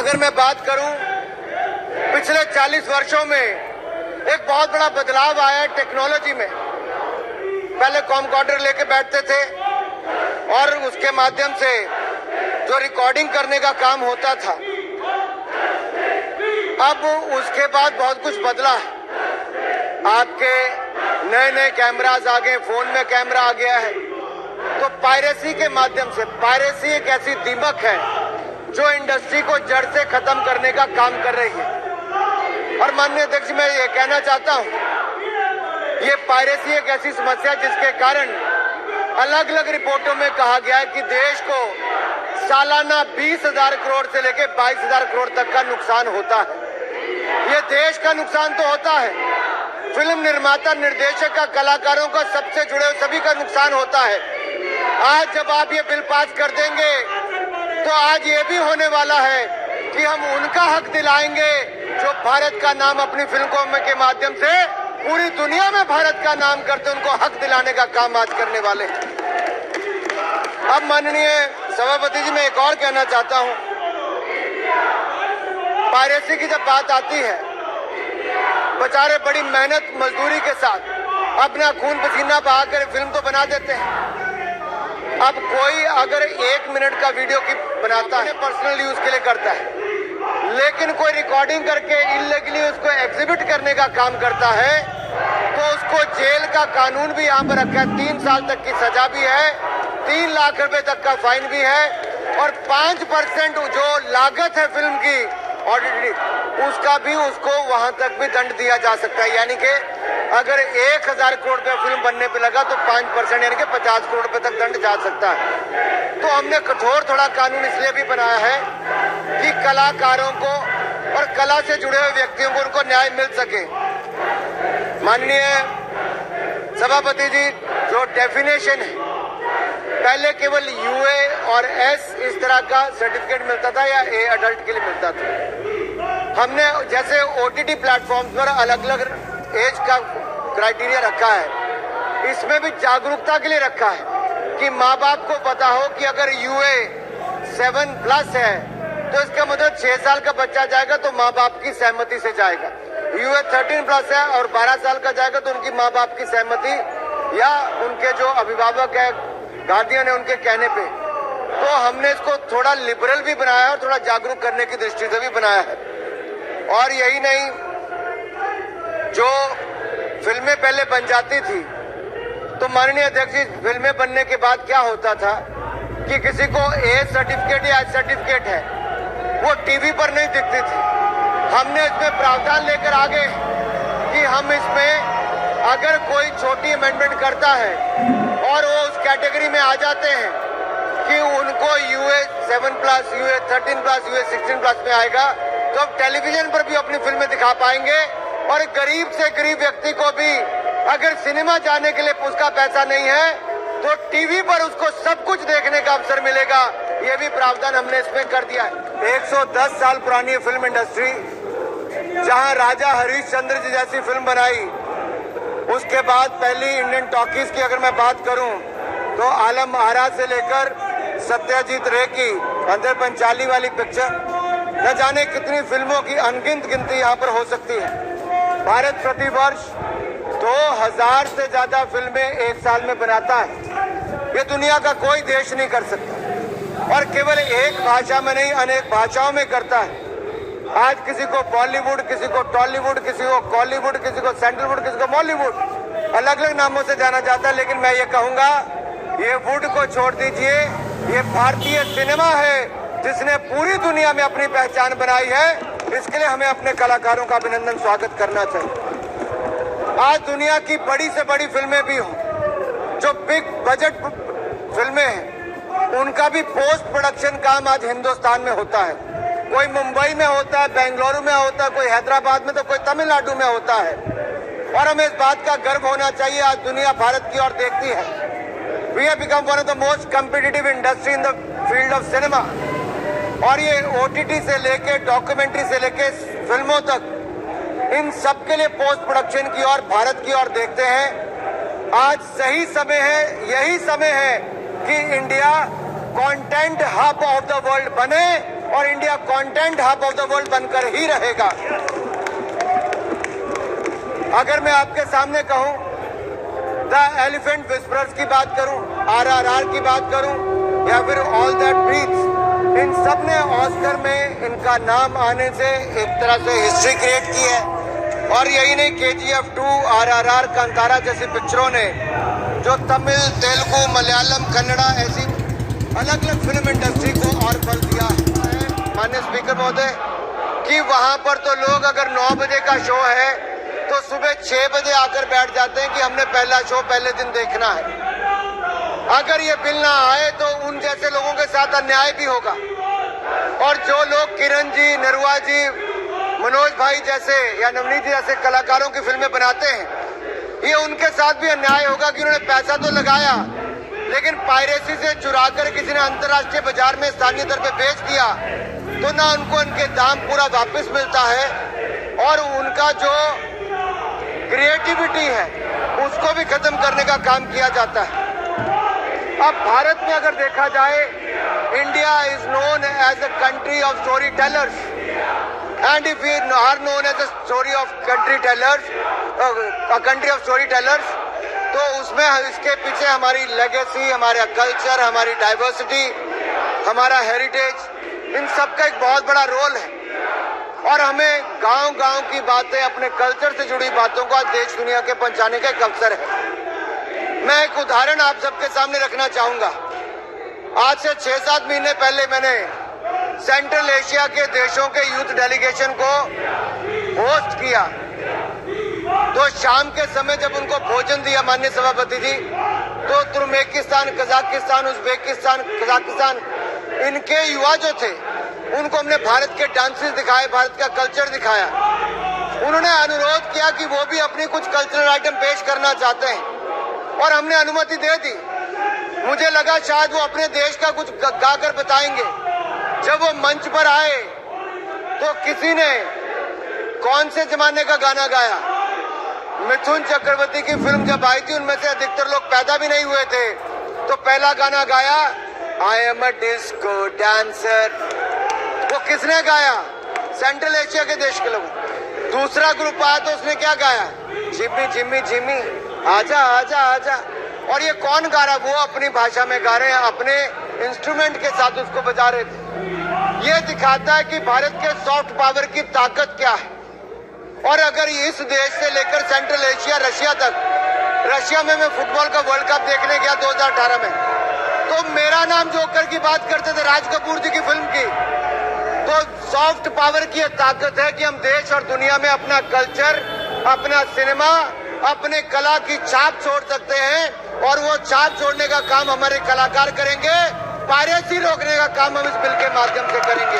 अगर मैं बात करूं, पिछले 40 वर्षों में एक बहुत बड़ा बदलाव आया है टेक्नोलॉजी में। पहले कॉमकॉर्डर लेके बैठते थे और उसके माध्यम से जो रिकॉर्डिंग करने का काम होता था, अब उसके बाद बहुत कुछ बदला है। आपके नए नए कैमरास आ गए, फोन में कैमरा आ गया है, तो पायरेसी के माध्यम से, पायरेसी एक ऐसी दीमक है जो इंडस्ट्री को जड़ से खत्म करने का काम कर रही है। और माननीय अध्यक्ष, मैं ये कहना चाहता हूं, ये पायरेसी एक ऐसी समस्या जिसके कारण अलग अलग रिपोर्टों में कहा गया है कि देश को सालाना 20,000 करोड़ से लेकर 22,000 करोड़ तक का नुकसान होता है। ये देश का नुकसान तो होता है, फिल्म निर्माता, निर्देशक का, कलाकारों का, सबसे जुड़े हुए सभी का नुकसान होता है। आज जब आप ये बिल पास कर देंगे तो आज ये भी होने वाला है कि हम उनका हक दिलाएंगे जो भारत का नाम अपनी फिल्मों के माध्यम से पूरी दुनिया में भारत का नाम करते, उनको हक दिलाने का काम आज करने वाले हैं। अब माननीय सभापति जी, मैं एक और कहना चाहता हूं, पायरेसी की जब बात आती है, बेचारे बड़ी मेहनत मजदूरी के साथ अपना खून पसीना बहाकर फिल्म तो बना देते हैं। अब कोई अगर 1 मिनट का वीडियो क्लिप बनाता है, पर्सनल यूज के लिए करता है, लेकिन कोई रिकॉर्डिंग करके इल्लीगली उसको एग्जिबिट करने का काम करता है, तो उसको जेल का कानून भी यहाँ पर रखा है। 3 साल तक की सजा भी है, 3 लाख रुपए तक का फाइन भी है, और 5% जो लागत है फिल्म की ऑडिट, उसका भी उसको वहां तक भी दंड दिया जा सकता है। यानी कि अगर 1,000 करोड़ रुपया फिल्म बनने पे लगा तो 5% यानी कि 50 करोड़ रुपए तक दंड जा सकता है। तो हमने कठोर थोड़ा कानून इसलिए भी बनाया है कि कलाकारों को और कला से जुड़े हुए व्यक्तियों को उनको न्याय मिल सके। माननीय सभापति जी, जो डेफिनेशन है, पहले केवल यूए और एस इस तरह का सर्टिफिकेट मिलता था या ए अडल्ट के लिए मिलता था। हमने जैसे ओटीटी प्लेटफॉर्म्स पर अलग अलग एज का क्राइटेरिया रखा है, इसमें भी जागरूकता के लिए रखा है कि माँ बाप को पता हो कि अगर यूए 7+ है तो इसका मतलब 6 साल का बच्चा जाएगा तो माँ बाप की सहमति से जाएगा। यूए 13+ है और 12 साल का जाएगा तो उनकी माँ बाप की सहमति या उनके जो अभिभावक है, गार्डियन है, उनके कहने पे। तो हमने इसको थोड़ा लिबरल भी बनाया है और थोड़ा जागरूक करने की दृष्टि से भी बनाया है। और यही नहीं, जो फिल्में पहले बन जाती थी तो माननीय अध्यक्ष जी, फिल्में बनने के बाद क्या होता था कि किसी को ए सर्टिफिकेट या एच सर्टिफिकेट है, वो टीवी पर नहीं दिखती थी। हमने इसमें प्रावधान लेकर आ गए कि हम इसमें अगर कोई छोटी अमेंडमेंट करता है और वो उस कैटेगरी में आ जाते हैं कि उनको यूए 7+, यूए 13+, यूए 16+ में आएगा, तो अब टेलीविजन पर भी अपनी फिल्में दिखा पाएंगे। और गरीब से गरीब व्यक्ति को भी अगर सिनेमा जाने के लिए उसका पैसा नहीं है तो टीवी पर उसको सब कुछ देखने का अवसर मिलेगा। ये भी प्रावधान हमने इसमें कर दिया है। 110 साल पुरानी फिल्म इंडस्ट्री, जहां राजा हरिश्चंद्र जी जैसी फिल्म बनाई, उसके बाद पहली इंडियन टॉकीज की अगर मैं बात करूं तो आलम आरा से लेकर सत्यजीत रे की अंदर पंचाली वाली पिक्चर, न जाने कितनी फिल्मों की अनगिनत गिनती यहाँ पर हो सकती है। भारत प्रतिवर्ष 2000 से ज्यादा फिल्में एक साल में बनाता है। ये दुनिया का कोई देश नहीं कर सकता, और केवल एक भाषा में नहीं, अनेक भाषाओं में करता है। आज किसी को बॉलीवुड, किसी को टॉलीवुड, किसी को कॉलीवुड, किसी को सेंट्रलवुड, किसी को मॉलीवुड, अलग अलग नामों से जाना जाता है। लेकिन मैं ये कहूंगा, ये वुड को छोड़ दीजिए, ये भारतीय सिनेमा है जिसने पूरी दुनिया में अपनी पहचान बनाई है। इसके लिए हमें अपने कलाकारों का अभिनंदन, स्वागत करना चाहिए। आज दुनिया की बड़ी से बड़ी फिल्में भी हों, जो बिग बजट फिल्में हैं, उनका भी पोस्ट प्रोडक्शन काम आज हिंदुस्तान में होता है। कोई मुंबई में होता है, बेंगलुरु में होता है, कोई हैदराबाद में, तो कोई तमिलनाडु में होता है। और हमें इस बात का गर्व होना चाहिए, आज दुनिया भारत की ओर देखती है। We have become one of the most competitive industry in the field of cinema. और ये ओटीटी से लेके, डॉक्यूमेंट्री से लेके फिल्मों तक, इन सब के लिए पोस्ट प्रोडक्शन की ओर, भारत की ओर देखते हैं। आज सही समय है, यही समय है कि India content hub of the world बने और India content hub of the world बनकर ही रहेगा। अगर मैं आपके सामने कहूं, द एलिफेंट विस्परर्स की बात करूं, RRR की बात करूं, या फिर ऑल दैट ब्रीथ्स, इन सब ने ऑस्कर में इनका नाम आने से एक तरह से हिस्ट्री क्रिएट की है। और यही नहीं, KGF 2, RRR, कांतारा जैसी पिक्चरों ने जो तमिल, तेलुगु, मलयालम, कन्नड़ा ऐसी अलग अलग फिल्म इंडस्ट्री को और बल दिया है। माननीय स्पीकर महोदय, कि वहां पर तो लोग अगर 9 बजे का शो है तो सुबह 6 बजे आकर बैठ जाते हैं कि हमने पहला शो पहले दिन देखना है। अगर ये बिल ना आए तो उन जैसे लोगों के साथ अन्याय भी होगा। और जो लोग किरण जी, नरवा जी, मनोज भाई जैसे या नवनीत जी जैसे कलाकारों की फिल्में बनाते हैं, ये उनके साथ भी अन्याय होगा कि उन्होंने पैसा तो लगाया लेकिन पायरेसी से चुरा कर किसी ने अंतर्राष्ट्रीय बाजार में स्थानीय दर पे बेच दिया तो ना उनको उनके दाम पूरा वापस मिलता है और उनका जो क्रिएटिविटी है उसको भी खत्म करने का काम किया जाता है। अब भारत में अगर देखा जाए, India is known as a country of story tellers, and if we are known as a story of country tellers, a country of story tellers, तो उसमें इसके पीछे हमारी लेगेसी, हमारा कल्चर, हमारी डाइवर्सिटी, हमारा हेरिटेज, इन सब का एक बहुत बड़ा रोल है। और हमें गांव-गांव की बातें, अपने कल्चर से जुड़ी बातों को आज देश दुनिया के पहुंचाने का एक अवसर है। मैं एक उदाहरण आप सबके सामने रखना चाहूंगा। आज से 6-7 महीने पहले मैंने सेंट्रल एशिया के देशों के यूथ डेलीगेशन को होस्ट किया। तो शाम के समय जब उनको भोजन दिया माननीय सभापति जी, तो तुर्कमेनिस्तान, कजाकिस्तान, उज्बेकिस्तान, कजाकिस्तान, इनके युवा जो थे उनको हमने भारत के डांसेस दिखाए, भारत का कल्चर दिखाया। उन्होंने अनुरोध किया कि वो भी अपनी कुछ कल्चरल आइटम पेश करना चाहते हैं और हमने अनुमति दे दी। मुझे लगा शायद वो अपने देश का कुछ गाकर बताएंगे। जब वो मंच पर आए तो किसी ने कौन से जमाने का गाना गाया? मिथुन चक्रवर्ती की फिल्म जब आई थी उनमें से अधिकतर लोग पैदा भी नहीं हुए थे। तो पहला गाना गाया, I am a disco dancer. वो किसने गाया? सेंट्रल एशिया के देश के लोग। दूसरा ग्रुप आया तो उसने क्या गाया? जिम्मी जिम्मी जिम्मी, आजा आजा आजा। और ये कौन गा रहा? वो अपनी भाषा में गा रहे हैं, अपने इंस्ट्रूमेंट के साथ उसको बजा रहे थे। ये दिखाता है कि भारत के सॉफ्ट पावर की ताकत क्या है। और अगर इस देश से लेकर सेंट्रल एशिया, रशिया तक, रशिया में मैं फुटबॉल का वर्ल्ड कप देखने गया 2018 में, तो मेरा नाम जोकर की बात करते थे, राज कपूर जी की फिल्म की। तो सॉफ्ट पावर की ताकत है कि हम देश और दुनिया में अपना कल्चर, अपना सिनेमा, अपने कला की छाप छोड़ सकते हैं और वो छाप छोड़ने का काम हमारे कलाकार करेंगे। पायरेसी रोकने का काम हम इस बिल के माध्यम से करेंगे।